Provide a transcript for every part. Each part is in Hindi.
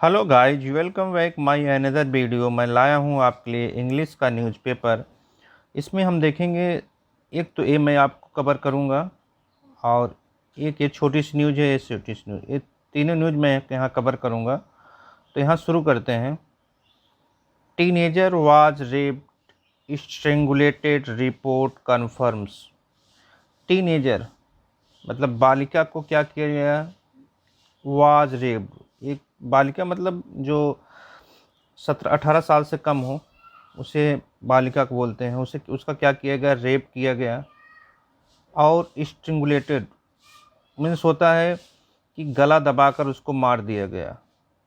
Hello guys, welcome back my another video. मैं लाया हूँ आपके लिए इंग्लिश का न्यूज़पेपर। इसमें हम देखेंगे, एक तो ये मैं आपको कवर करूँगा और एक ये छोटी सी न्यूज़ है, ये छोटी सी न्यूज़, ये तीनों न्यूज़ मैं यहाँ कवर करूँगा। तो यहाँ शुरू करते हैं। Teenager was raped strangulated report confirms. Teenager मतलब बालिका को क्या किया गया? वाज रेप्ड, एक बालिका मतलब जो 17-18 साल से कम हो उसे बालिका को बोलते हैं। उसे उसका क्या किया गया? रेप किया गया। और स्ट्रिंगुलेटेड मीन्स होता है कि गला दबाकर उसको मार दिया गया।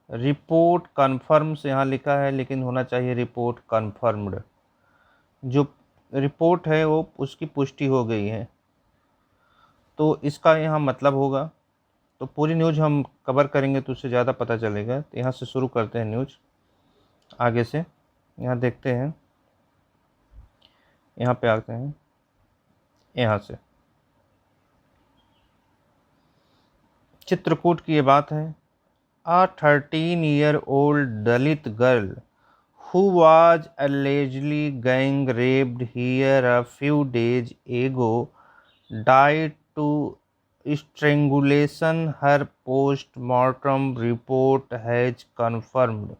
रिपोर्ट कन्फर्म से यहाँ लिखा है, लेकिन होना चाहिए रिपोर्ट कन्फर्म्ड। जो रिपोर्ट है वो उसकी पुष्टि हो गई है, तो इसका यहाँ मतलब होगा। तो पूरी न्यूज़ हम कवर करेंगे तो उससे ज़्यादा पता चलेगा। तो यहाँ से शुरू करते हैं न्यूज़ आगे से। यहाँ देखते हैं, यहाँ पे आते हैं। यहाँ से चित्रकूट की ये बात है। A 13-year-old Dalit girl who was allegedly gang raped here a few days ago died to strangulation, her post-mortem report has confirmed।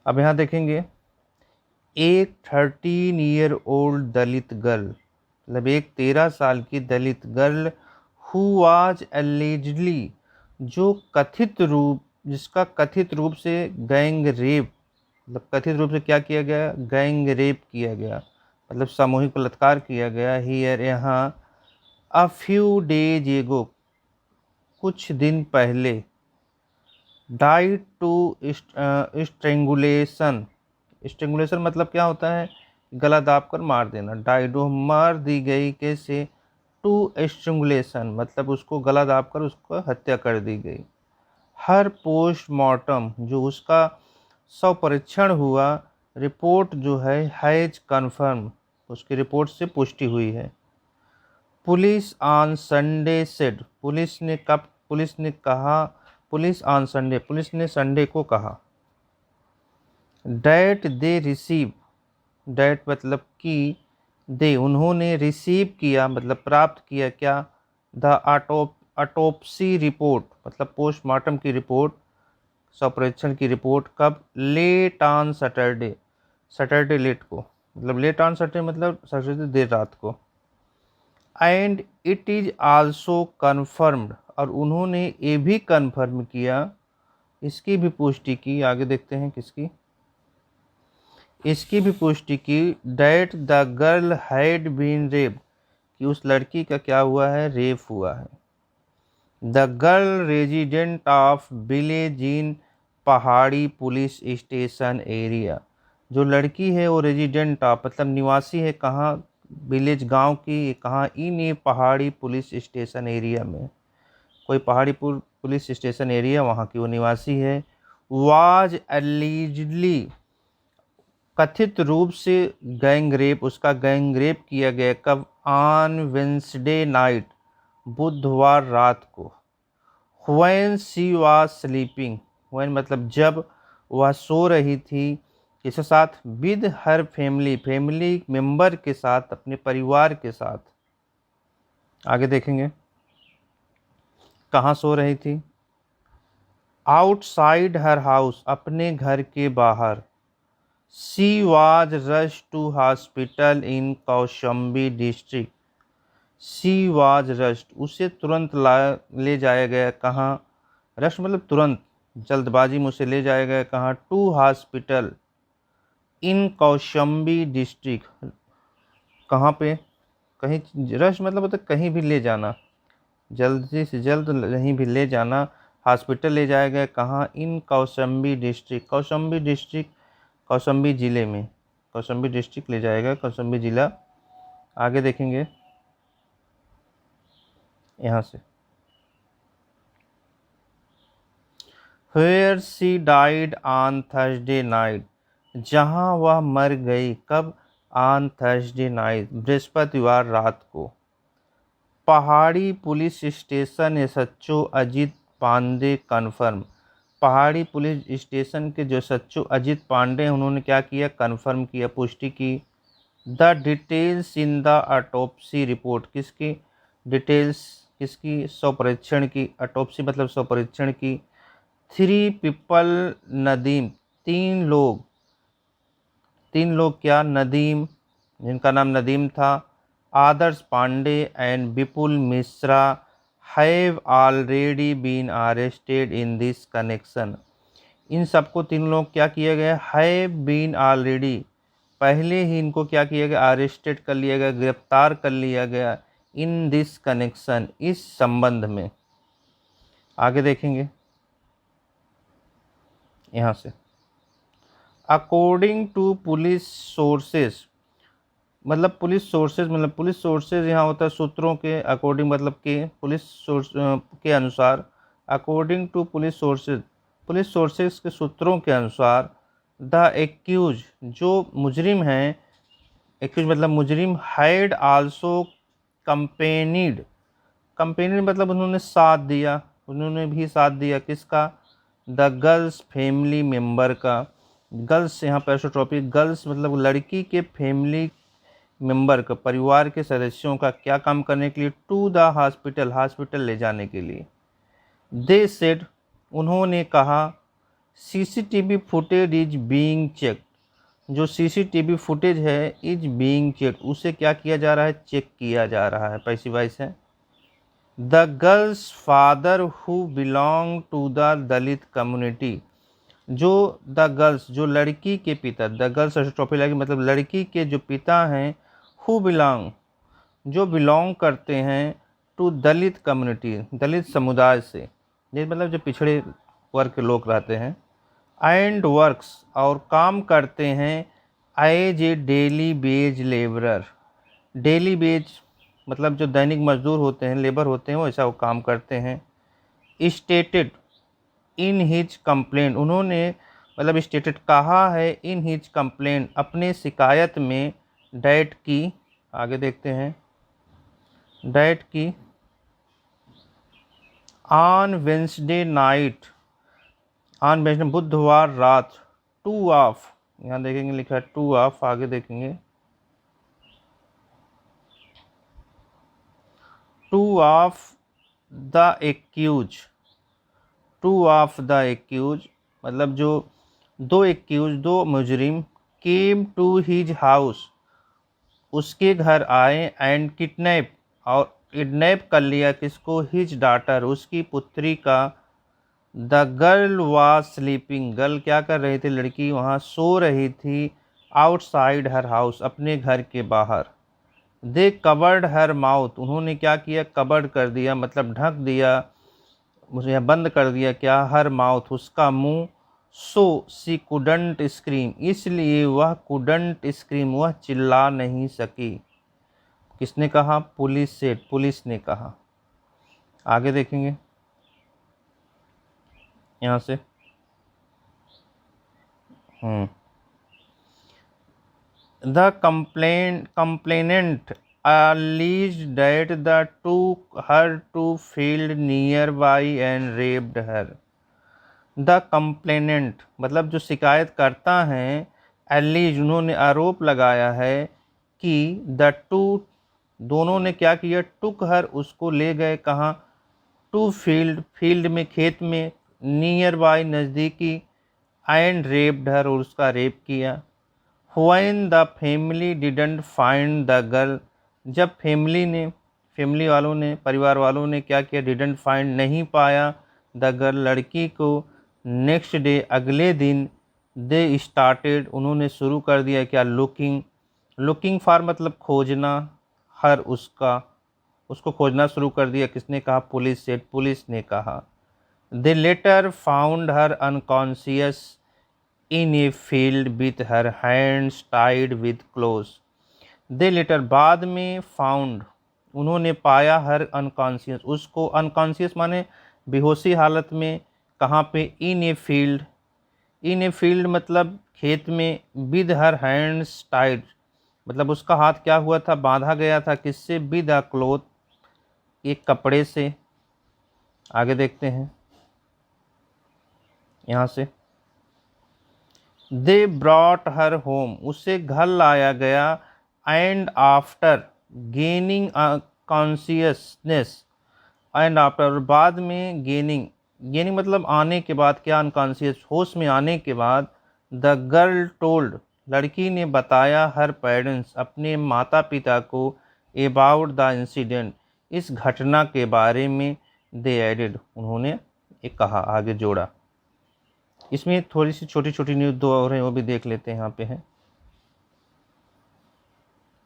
अब यहाँ देखेंगे, एक 13-year-old दलित गर्ल मतलब एक 13 साल की दलित गर्ल हु वाज एलिजिडली, जो जिसका कथित रूप से गैंग रेप मतलब कथित रूप से क्या किया गया? गैंग रेप किया गया, मतलब सामूहिक बलात्कार किया गया। हियर यहाँ अ फ्यू डेज एगो, कुछ दिन पहले। डाइड टू स्ट्रेंगुलेशन, स्ट्रेंगुलेशन मतलब क्या होता है? गला दाब कर मार देना। डाइड मार दी गई, कैसे? टू स्ट्रेंगुलेशन मतलब उसको गला दाब कर उसको हत्या कर दी गई। हर पोस्टमार्टम, जो उसका शव परीक्षण हुआ, रिपोर्ट जो है हैज कन्फर्म, उसकी रिपोर्ट से पुष्टि हुई है। Police on Sunday said, police ने कब, पुलिस ने कहा, पुलिस ऑन संडे, पुलिस ने संडे को कहा। डैट दे रिसीव, डैट मतलब कि, दे उन्होंने, रिसीव किया मतलब प्राप्त किया क्या? द ऑटोप्सी रिपोर्ट मतलब पोस्टमार्टम की रिपोर्ट, शव परीक्षण की रिपोर्ट। कब? Late on Saturday, Saturday late को, मतलब लेट ऑन सैटरडे मतलब सैटरडे देर रात को। And it is also confirmed, और उन्होंने ये भी कन्फर्म किया, इसकी भी पुष्टि की। आगे देखते हैं किसकी, इसकी भी पुष्टि की। That the girl had been rape, कि उस लड़की का क्या हुआ है? रेप हुआ है। The girl resident of village in पहाड़ी पुलिस स्टेशन एरिया, जो लड़की है वो रेजिडेंट ऑफ मतलब निवासी है कहाँ? विलेज गांव की, कहाँ? इन ए पहाड़ी पुलिस स्टेशन एरिया में, कोई पहाड़ी पुलिस स्टेशन एरिया वहाँ की वो निवासी है। वाज एलिजिडली, कथित रूप से गैंग रेप, उसका गैंग रेप किया गया। कब? ऑन वेंसडे नाइट, बुधवार रात को। When she was sleeping, when मतलब जब वह सो रही थी, किसके साथ? With her family, family member के साथ, अपने परिवार के साथ। आगे देखेंगे कहाँ सो रही थी। आउटसाइड हर हाउस, अपने घर के बाहर। She was rush to hospital in Kaushambi district, she was rushed, उसे तुरंत ले जाया गया। कहाँ? रश मतलब तुरंत, जल्दबाजी में उसे ले जाया गया। कहाँ? To hospital in Kaushambi district, कहाँ पे? कहीं, रश मतलब होता है कहीं भी ले जाना, जल्दी से जल्द कहीं भी ले जाना। हॉस्पिटल ले जाया गया। कहाँ? इन कौशंबी डिस्ट्रिक्ट, कौशंबी डिस्ट्रिक्ट कौशंबी ज़िले में, कौशंबी डिस्ट्रिक्ट ले जाएगा, कौशंबी ज़िला। आगे देखेंगे यहाँ से। Where she died on Thursday night, जहाँ वह मर गई। कब? ऑन थर्सडे नाइट, बृहस्पतिवार रात को। Pahadi police station SHO Ajit Pandey confirm, Pahadi police station के जो सच्चो अजित पांडे हैं उन्होंने क्या किया, कन्फर्म किया, पुष्टि की। The details in the autopsy report, किसकी डिटेल्स, किसकी, शव परीक्षण की, ऑटोप्सी मतलब शव परीक्षण की। 3 पीपल नदीम, 3 लोग, 3 लोग क्या, नदीम जिनका नाम नदीम था, Adarsh Pandey and Vipul Mishra have already been arrested in this connection. इन सबको 3 लोग क्या किया गया, हैव बीन ऑलरेडी, पहले ही इनको क्या किया गया, अरेस्टेड कर लिया गया, गिरफ्तार कर लिया गया, इन दिस कनेक्शन, इस संबंध में। आगे देखेंगे यहाँ से, अकॉर्डिंग टू पुलिस सोर्सेस, मतलब पुलिस सोर्सेज, मतलब पुलिस सोर्सेज यहाँ होता है सूत्रों के, अकॉर्डिंग मतलब के, पुलिस सोर्स के अनुसार, according to police sources, police sources के सूत्रों के अनुसार, द एक्यूज, जो मुजरिम हैं, एक्यूज मतलब मुजरिम, हैड आल्सो कंपेनीड, कंपेनीड मतलब उन्होंने साथ दिया, उन्होंने भी साथ दिया, किसका, द गर्ल्स फैमिली मेंबर का। गर्ल्स यहाँ पर टॉपिक, गर्ल्स मतलब लड़की के फैमिली मेंबर का, परिवार के सदस्यों का, क्या काम करने के लिए, टू द हॉस्पिटल, हॉस्पिटल ले जाने के लिए। दे सेड, उन्होंने कहा, CCTV footage is being check, जो सीसीटीवी फुटेज है, इज बीइंग चेक, उसे क्या किया जा रहा है, चेक किया जा रहा है, पैसिव वॉइस है। The girl's father who belong to the Dalit community, जो द गर्ल्स, जो लड़की के पिता, द गर्ल्स ट्रॉफी लगी मतलब लड़की के जो पिता हैं, हु बिलोंग, जो बिलोंग करते हैं, टू दलित कम्युनिटी, दलित समुदाय से, ये मतलब जो पिछड़े वर्ग के लोग रहते हैं, एंड वर्क्स, और काम करते हैं, as a daily wage labourer, daily wage मतलब जो दैनिक मजदूर होते हैं, लेबर होते हैं, वो ऐसा वो काम करते हैं। स्टेटेड इन हिज कंप्लेंट, उन्होंने मतलब स्टेटेड कहा है, इन हिज कंप्लेंट, अपने शिकायत में, डैट की, आगे देखते हैं, डैट की, on Wednesday night, on Wednesday बुधवार रात, टू ऑफ, यहाँ देखेंगे लिखा है टू ऑफ, आगे देखेंगे, two of the accused, two of the accused मतलब जो दो एक्यूज, दो मुजरिम, केम टू हिज हाउस, उसके घर आए, एंड किडनैप, और किडनैप कर लिया, किसको, हिज डाटर, उसकी पुत्री का। The girl was sleeping, girl क्या कर रही थी, लड़की वहाँ सो रही थी, आउटसाइड हर हाउस, अपने घर के बाहर। दे कवर्ड हर माउथ, उन्होंने क्या किया, कवर्ड कर दिया मतलब ढक दिया, मुझे बंद कर दिया, क्या, हर माउथ, उसका मुंह। सो सी कुडंट स्क्रीम, इसलिए वह कुडंट स्क्रीम, वह चिल्ला नहीं सकी। किसने कहा, पुलिस से, पुलिस ने कहा। आगे देखेंगे यहाँ से, the complainant alleged that the took her to field nearby and raped her. The complainant मतलब जो शिकायत करता है, एलिज उन्होंने आरोप लगाया है कि द टू, दोनों ने क्या किया, टुक हर, उसको ले गए कहाँ, टू फील्ड, फील्ड में, खेत में, नियर बाय नज़दीकी, एंड रेप्ड हर, और उसका रेप किया। When the family didn't find the girl, जब फैमिली वालों ने, परिवार वालों ने क्या किया, डिडंट फाइंड, नहीं पाया, द गर्ल, लड़की को, नेक्स्ट डे, अगले दिन, दे स्टार्टेड, उन्होंने शुरू कर दिया क्या, लुकिंग, लुकिंग फॉर मतलब खोजना, हर, उसका, उसको खोजना शुरू कर दिया, किसने कहा, पुलिस से, पुलिस ने कहा। They later found her unconscious in a field with her hands tied with clothes. They later बाद में, फाउंड उन्होंने पाया, हर अनकॉन्शियस, उसको, अनकॉन्शियस माने बेहोशी हालत में, कहाँ पे, इन a field, in a field मतलब खेत में, विद हर हैंड्स टाइड मतलब उसका हाथ क्या हुआ था, बांधा गया था, किससे, विद अ क्लोथ, एक कपड़े से। आगे देखते हैं, यहाँ से दे ब्रॉट हर होम, उसे घर लाया गया, and after gaining consciousness, and after बाद में गेनिंग, गेनिंग मतलब आने के बाद, क्या अनकॉन्शियस होश में आने के बाद, द गर्ल टोल्ड, लड़की ने बताया, हर पेरेंट्स अपने माता पिता को, अबाउट द इंसिडेंट, इस घटना के बारे में, दे एडेड, उन्होंने एक कहा, आगे जोड़ा। इसमें थोड़ी सी छोटी छोटी न्यूज़ दो और हैं, वो भी देख लेते हैं। यहाँ पे है,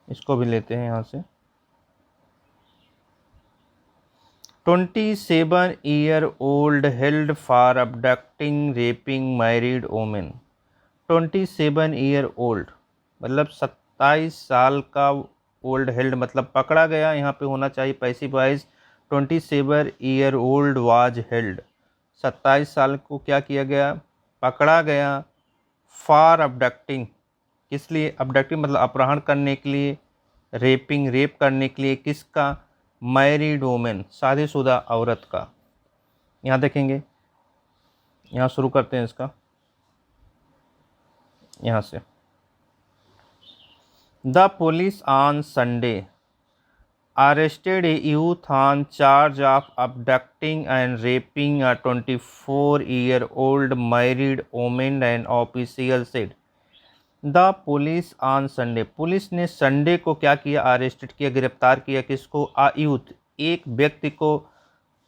इसको भी लेते हैं यहाँ से। 27-year-old held for abducting raping married woman। 27-year-old मतलब 27 साल का, ओल्ड हेल्ड मतलब पकड़ा गया, यहाँ पे होना चाहिए passive voice. 27-year-old was held, 27 साल को क्या किया गया, पकड़ा गया। फॉर अबडक्टिंग, किस लिए, अबडक्टिंग मतलब अपहरण करने के लिए, रेपिंग रेप करने के लिए, किसका, मैरिड वोमेन शादीशुदा औरत का। यहाँ देखेंगे, यहाँ शुरू करते हैं इसका, यहाँ से। The police on Sunday arrested a youth on charge of abducting and raping a 24-year-old married woman, and official said। The police on Sunday, police ने संडे को क्या किया, अरेस्टेड किया, गिरफ्तार किया, किसको, आ यूथ, एक व्यक्ति को,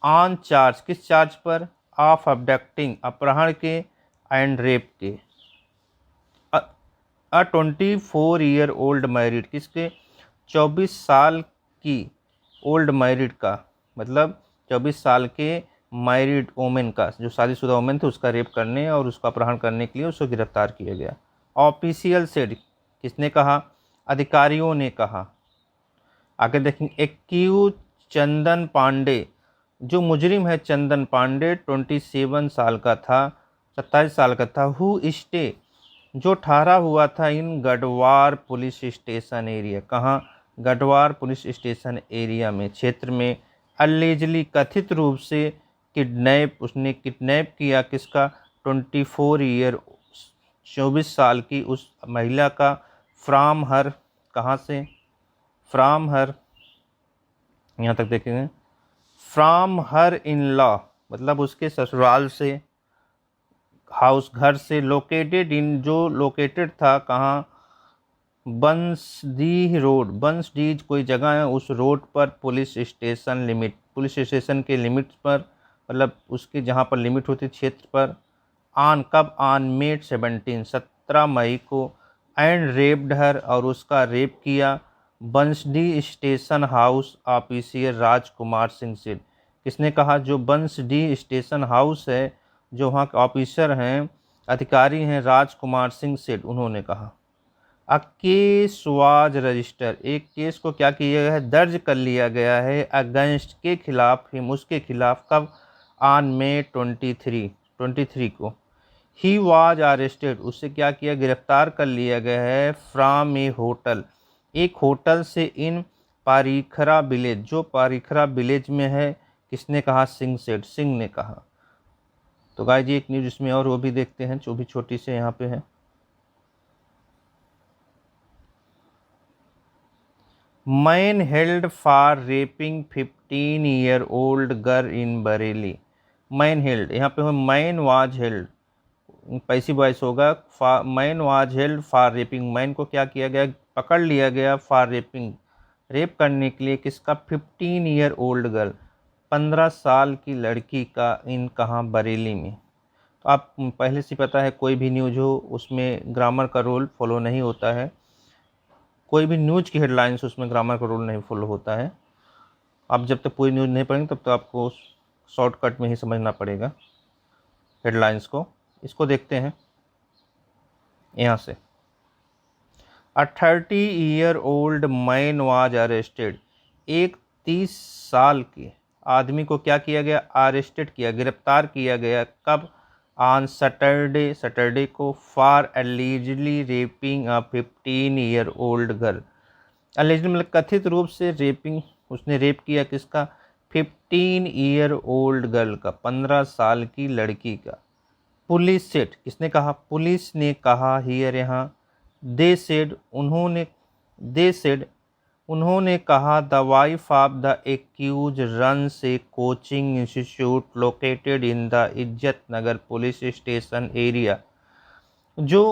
ऑन चार्ज, किस चार्ज पर, ऑफ अबडक्टिंग अपहरण के, एंड रेप के, अ 24-year-old मैरिड, किसके, 24 साल की ओल्ड मैरिड का, मतलब 24 साल के मैरिड वोमेन का, जो शादीशुदा वोमेन थी, उसका रेप करने और उसका अपहरण करने के लिए उसको गिरफ्तार किया गया। ऑफिशियल सेड, किसने कहा, अधिकारियों ने कहा। आगे देखेंगे, एक्यूज चंदन पांडे, जो मुजरिम है चंदन पांडे, 27 साल का था, 27 साल का था, हु स्टे, जो ठहरा हुआ था, इन गढ़वार पुलिस स्टेशन एरिया, कहाँ, गढ़वार पुलिस स्टेशन एरिया में, क्षेत्र में, अलेजली कथित रूप से, किडनैप, उसने किडनैप किया, किसका, 24 साल की उस महिला का, फ्राम हर, कहाँ से, फ्राम हर, यहाँ तक देखेंगे, फ्राम हर इन लॉ मतलब उसके ससुराल से, हाउस घर से, लोकेटेड इन, जो लोकेटेड था कहाँ, बंसडीह रोड, बंसडीह कोई जगह है, उस रोड पर, police station limit, police station के लिमिट पर, मतलब उसके जहाँ पर लिमिट होती क्षेत्र पर, ऑन कब, ऑन मेट 17 मई को, एंड रेप्ड हर, और उसका रेप किया, बंसडी station house officer Rajkumar Singh से, किसने कहा, जो बंसडी स्टेशन हाउस है, जो वहाँ के ऑफिसर हैं, अधिकारी हैं, राजकुमार सिंह सेठ, उन्होंने कहा। अ केस वाज रजिस्टर, एक केस को क्या किया गया है, दर्ज कर लिया गया है, अगेंस्ट के खिलाफ, हिम उसके खिलाफ, कब, ऑन मे 23 को। ही वाज अरेस्टेड, उससे क्या किया, गिरफ्तार कर लिया गया है, फ्रॉम ए होटल, एक होटल से, इन पारीखरा विलेज, जो पारीखरा विलेज में है, किसने कहा, सिंह सेठ, सिंह ने कहा। तो गाइस जी एक न्यूज़ इसमें और वो भी देखते हैं, जो भी छोटी से यहाँ पे है। Man held for raping 15-year-old girl in Bareilly. Man held, यहाँ पे man was held, passive voice होगा, man was held for raping, man को क्या किया गया, पकड़ लिया गया, फॉर रेपिंग रेप करने के लिए, किसका, 15-year-old गर्ल, 15 साल की लड़की का, इन कहाँ, बरेली में। तो आप पहले से पता है, कोई भी न्यूज़ हो उसमें ग्रामर का रूल फॉलो नहीं होता है, कोई भी न्यूज़ की हेडलाइंस उसमें ग्रामर का रूल नहीं फॉलो होता है। आप जब तक पूरी न्यूज़ नहीं पढ़ेंगे तब तक आपको शॉर्टकट में ही समझना पड़ेगा हेडलाइंस को। इसको देखते हैं यहाँ से। अ 30-year-old मैन वाज अरेस्टेड, एक 30 साल के आदमी को क्या किया गया, अरेस्टेड किया, गिरफ्तार किया गया, कब, ऑन सैटरडे को, for allegedly rapping a 15-year-old girl, allegedly मतलब कथित रूप से, रेपिंग, उसने रेप किया, किसका, 15-year-old गर्ल का, 15 साल की लड़की का, पुलिस सेड, किसने कहा? पुलिस ने कहा हियर यहाँ। दे सेड, उन्होंने कहा the wife of the accused runs a coaching institute located in the Izzat Nagar police station area. जो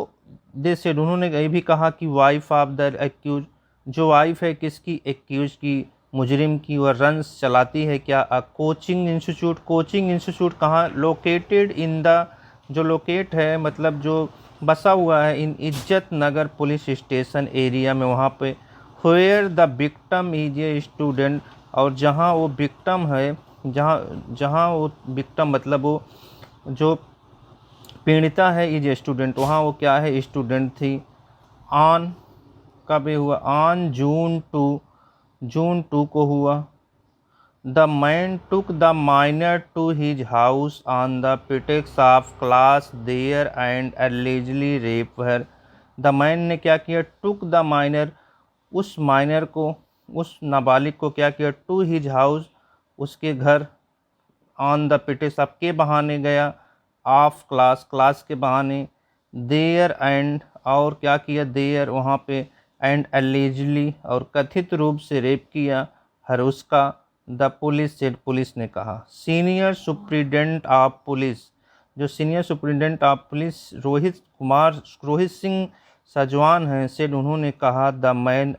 दे सेड, उन्होंने ये भी कहा कि वाइफ ऑफ द एक्यूज, जो वाइफ है किसकी? एक्यूज की, मुजरिम की, वह रन्स चलाती है क्या? Coaching institute. कोचिंग इंस्टीट्यूट कहाँ? लोकेटेड इन द, जो लोकेट है मतलब जो बसा हुआ है, इन इज्जत नगर पुलिस स्टेशन एरिया में, वहाँ पे। Where the victim is a student, और जहाँ वो विक्टम है, जहाँ वो विक्टम मतलब वो जो पीड़िता है, इज ए स्टूडेंट, वहाँ वो क्या है? स्टूडेंट थी। ऑन, कब ये हुआ? ऑन जून 2 को हुआ। The man took the minor to his house on the pretext of class there and allegedly rape her. The man ने क्या किया? टुक द माइनर, उस माइनर को, उस नाबालिग को क्या किया? टू हिज हाउस, उसके घर। ऑन द pretext ऑफ, के बहाने गया। ऑफ क्लास, क्लास के बहाने। देयर एंड, और क्या किया? देयर, वहाँ पे। एंड allegedly, और कथित रूप से रेप किया। हर, उसका। द पुलिस सेड, पुलिस ने कहा। सीनियर सुप्रिटेंडेंट ऑफ पुलिस, जो senior superintendent of police Rohit Singh Sajwan हैं, सेड, उन्होंने कहा द मैन,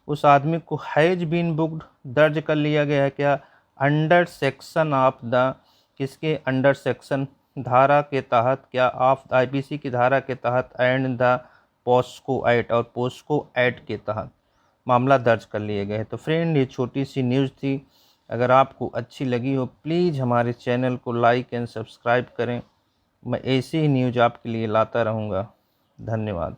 उस आदमी को हैज बीन बुक्ड, दर्ज कर लिया गया है क्या? अंडर सेक्शन ऑफ द, किसके? अंडर सेक्शन, धारा के तहत क्या? ऑफ आईपीसी की धारा के तहत, एंड द पोस्को एक्ट, और पोस्को एक्ट के तहत मामला दर्ज कर लिए गए। तो फ्रेंड, ये छोटी सी न्यूज़ थी। अगर आपको अच्छी लगी हो प्लीज़ हमारे चैनल को लाइक एंड सब्सक्राइब करें। मैं ऐसी ही न्यूज़ आपके लिए लाता रहूँगा। धन्यवाद।